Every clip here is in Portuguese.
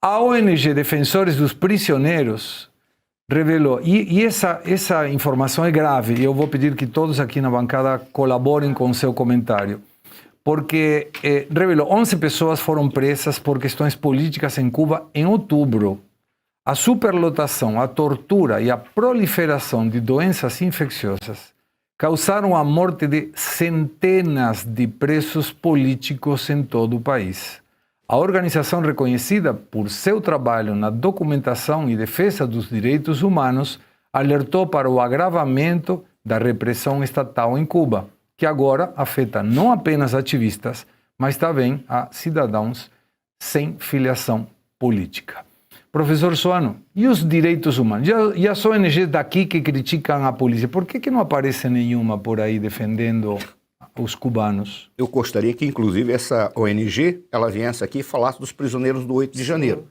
A ONG Defensores dos Prisioneiros revelou, e essa informação é grave, e eu vou pedir que todos aqui na bancada colaborem com o seu comentário, porque revelou 11 pessoas foram presas por questões políticas em Cuba em outubro. A superlotação, a tortura e a proliferação de doenças infecciosas causaram a morte de centenas de presos políticos em todo o país. A organização, reconhecida por seu trabalho na documentação e defesa dos direitos humanos, alertou para o agravamento da repressão estatal em Cuba, que agora afeta não apenas ativistas, mas também a cidadãos sem filiação política. Professor Soano, e os direitos humanos? E as ONGs daqui que criticam a polícia, por que não aparece nenhuma por aí defendendo os cubanos? Eu gostaria que, inclusive, essa ONG, ela viesse aqui e falasse dos prisioneiros do 8 de janeiro.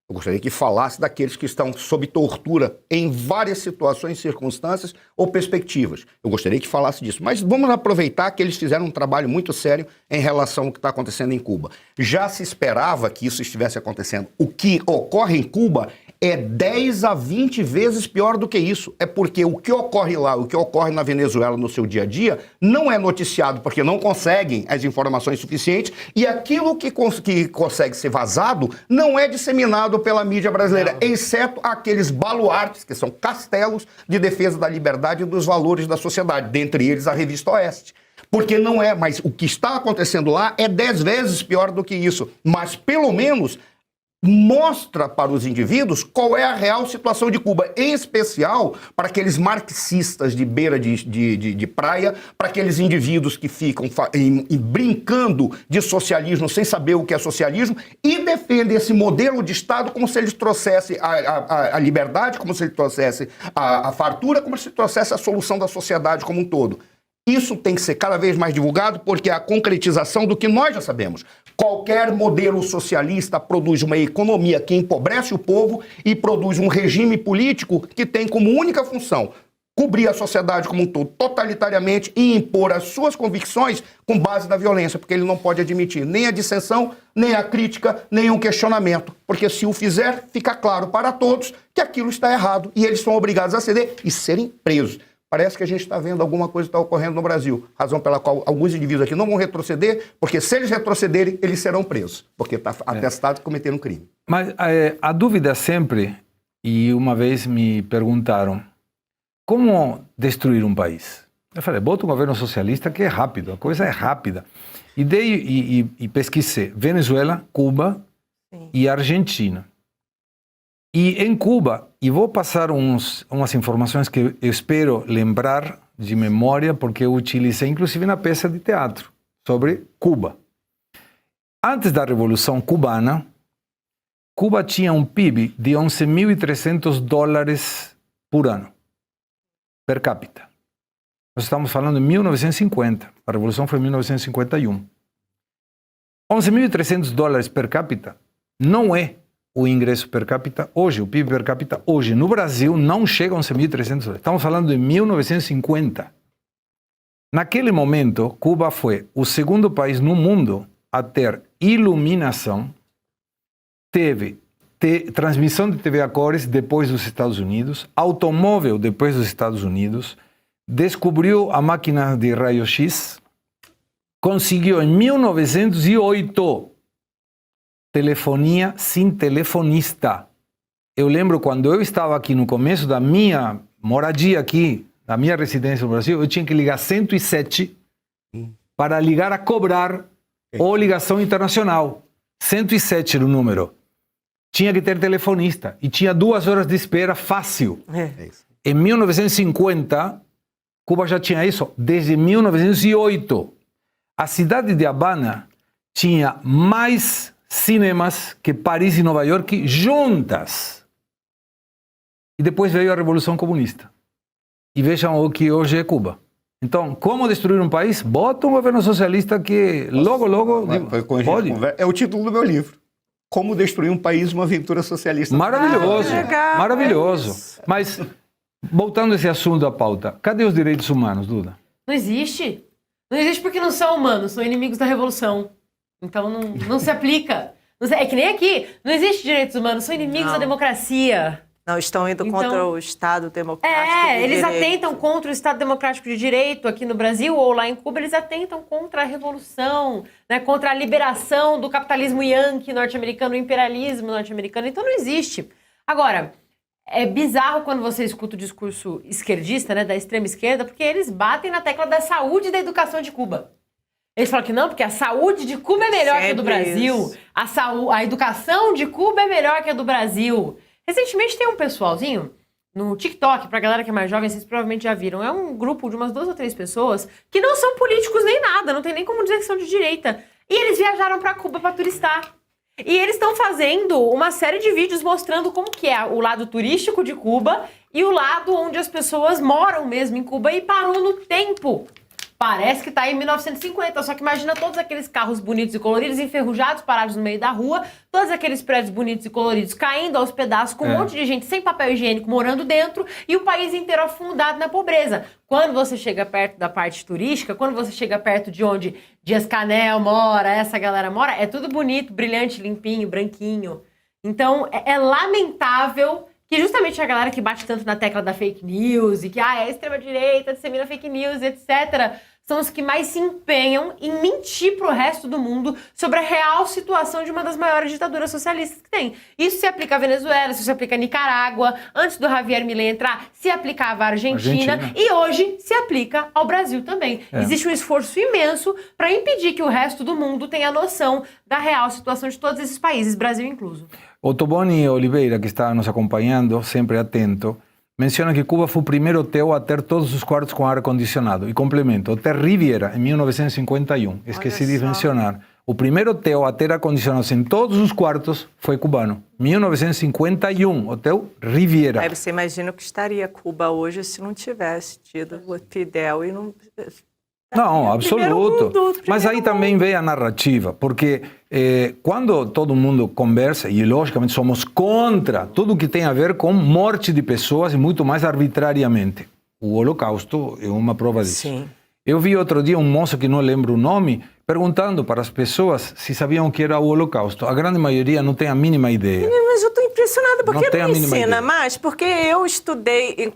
Eu gostaria que falasse daqueles que estão sob tortura em várias situações, circunstâncias ou perspectivas. Eu gostaria que falasse disso. Mas vamos aproveitar que eles fizeram um trabalho muito sério em relação ao que está acontecendo em Cuba. Já se esperava que isso estivesse acontecendo. O que ocorre em Cuba é 10 a 20 vezes pior do que isso. É porque o que ocorre lá, o que ocorre na Venezuela no seu dia a dia, não é noticiado porque não conseguem as informações suficientes e aquilo que consegue ser vazado não é disseminado pela mídia brasileira, exceto aqueles baluartes, que são castelos de defesa da liberdade e dos valores da sociedade, dentre eles a Revista Oeste. Porque não é, mas o que está acontecendo lá é 10 vezes pior do que isso. Mas, pelo menos, mostra para os indivíduos qual é a real situação de Cuba, em especial para aqueles marxistas de beira de praia, para aqueles indivíduos que ficam brincando de socialismo sem saber o que é socialismo e defendem esse modelo de Estado como se eles trouxessem a liberdade, como se ele trouxesse a fartura, como se ele trouxesse a solução da sociedade como um todo. Isso tem que ser cada vez mais divulgado porque é a concretização do que nós já sabemos. Qualquer modelo socialista produz uma economia que empobrece o povo e produz um regime político que tem como única função cobrir a sociedade como um todo totalitariamente e impor as suas convicções com base na violência, porque ele não pode admitir nem a dissensão, nem a crítica, nem um questionamento. Porque se o fizer, fica claro para todos que aquilo está errado e eles são obrigados a ceder e serem presos. Parece que a gente está vendo alguma coisa que está ocorrendo no Brasil, razão pela qual alguns indivíduos aqui não vão retroceder, porque se eles retrocederem, eles serão presos, porque está atestado que cometeram crime. Mas a dúvida sempre, e uma vez me perguntaram, como destruir um país? Eu falei, bota um governo socialista que é rápido, a coisa é rápida. E pesquisei Venezuela, Cuba e Argentina. E em Cuba, e vou passar umas informações que eu espero lembrar de memória, porque eu utilizei inclusive na peça de teatro sobre Cuba. Antes da Revolução Cubana, Cuba tinha um PIB de $11.300 por ano, per capita. Nós estamos falando de 1950, a Revolução foi em 1951. $11.300 per capita não é o ingresso per capita hoje, o PIB per capita hoje no Brasil não chega a $11.300. Estamos falando de 1950. Naquele momento, Cuba foi o segundo país no mundo a ter iluminação, teve transmissão de TV a cores depois dos Estados Unidos, automóvel depois dos Estados Unidos, descobriu a máquina de raio-x, conseguiu em 1908 telefonia sem telefonista. Eu lembro quando eu estava aqui no começo da minha moradia aqui, da minha residência no Brasil, eu tinha que ligar 107 para ligar a cobrar ou ligação internacional. 107 era o número. Tinha que ter telefonista e tinha 2 horas de espera fácil. Em 1950, Cuba já tinha isso desde 1908. A cidade de Havana tinha mais cinemas que Paris e Nova York juntas. E depois veio a Revolução Comunista. E vejam o que hoje é Cuba. Então, como destruir um país? Bota um governo socialista que logo pode. É o título do meu livro. Como destruir um país, uma aventura socialista. Maravilhoso, maravilhoso. Mas, voltando a esse assunto à pauta, cadê os direitos humanos, Duda? Não existe. Não existe porque não são humanos, são inimigos da revolução. Então não se aplica. Não sei, é que nem aqui. Não existe direitos humanos, são inimigos da democracia. Não, estão indo contra o Estado Democrático de eles Direito. atentam contra o Estado Democrático de Direito aqui no Brasil ou lá em Cuba, eles atentam contra a revolução, né, contra a liberação do capitalismo yankee norte-americano, o imperialismo norte-americano. Então não existe. Agora, é bizarro quando você escuta o discurso esquerdista, né, da extrema esquerda, porque eles batem na tecla da saúde e da educação de Cuba. Eles falam que não, porque a saúde de Cuba é melhor que a do Brasil. A educação de Cuba é melhor que a do Brasil. Recentemente tem um pessoalzinho no TikTok, pra galera que é mais jovem, vocês provavelmente já viram. É um grupo de umas 2 ou 3 pessoas que não são políticos nem nada, não tem nem como dizer que são de direita. E eles viajaram pra Cuba pra turistar. E eles estão fazendo uma série de vídeos mostrando como que é o lado turístico de Cuba e o lado onde as pessoas moram mesmo em Cuba e parou no tempo. Parece que tá em 1950, só que imagina todos aqueles carros bonitos e coloridos, enferrujados, parados no meio da rua, todos aqueles prédios bonitos e coloridos caindo aos pedaços, com um monte de gente sem papel higiênico morando dentro e o país inteiro afundado na pobreza. Quando você chega perto da parte turística, quando você chega perto de onde Dias-Canel mora, essa galera mora, é tudo bonito, brilhante, limpinho, branquinho. Então, é lamentável que justamente a galera que bate tanto na tecla da fake news e que é a extrema-direita dissemina fake news, etc., são os que mais se empenham em mentir pro resto do mundo sobre a real situação de uma das maiores ditaduras socialistas que tem. Isso se aplica à Venezuela, isso se aplica à Nicarágua, antes do Javier Milei entrar, se aplicava à Argentina e hoje se aplica ao Brasil também. Existe um esforço imenso para impedir que o resto do mundo tenha noção da real situação de todos esses países, Brasil incluso. Ottoboni Oliveira, que está nos acompanhando, sempre atento, menciona que Cuba foi o primeiro hotel a ter todos os quartos com ar-condicionado. E complementa, o Hotel Riviera, em 1951. Esqueci de mencionar. O primeiro hotel a ter ar-condicionado em todos os quartos foi cubano. 1951, Hotel Riviera. Aí você imagina o que estaria Cuba hoje se não tivesse tido o Fidel e não... Não, absoluto. Mas aí também vem a narrativa, porque quando todo mundo conversa, e logicamente somos contra tudo que tem a ver com morte de pessoas e muito mais arbitrariamente. O Holocausto é uma prova disso. Sim. Eu vi outro dia um moço que não lembro o nome, perguntando para as pessoas se sabiam o que era o Holocausto. A grande maioria não tem a mínima ideia. Mas eu estou impressionada, porque não ensina ideia. mais, porque eu estudei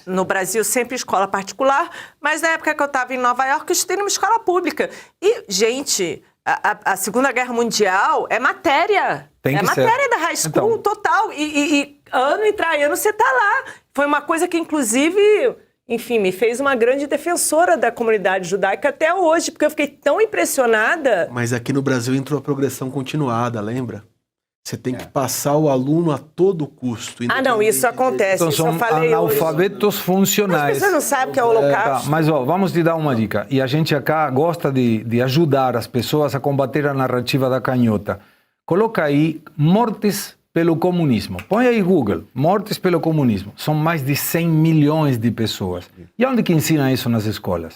no Brasil sempre escola particular, mas na época que eu estava em Nova York, eu estudei numa escola pública. E, gente, a Segunda Guerra Mundial é matéria. Tem que matéria ser. da high school, total. E ano e ano você está lá. Foi uma coisa que, inclusive... Enfim, me fez uma grande defensora da comunidade judaica até hoje, porque eu fiquei tão impressionada. Mas aqui no Brasil entrou a progressão continuada, lembra? Você tem que passar o aluno a todo custo. Não, isso acontece, Então, isso são eu falei analfabetos hoje. funcionais. As pessoas não sabem o que é o Holocausto. Mas vamos te dar uma dica. E a gente acá gosta de ajudar as pessoas a combater a narrativa da canhota. Coloca aí mortes pelo comunismo. Põe aí Google, mortes pelo comunismo. São mais de 100 milhões de pessoas. E onde que ensina isso nas escolas?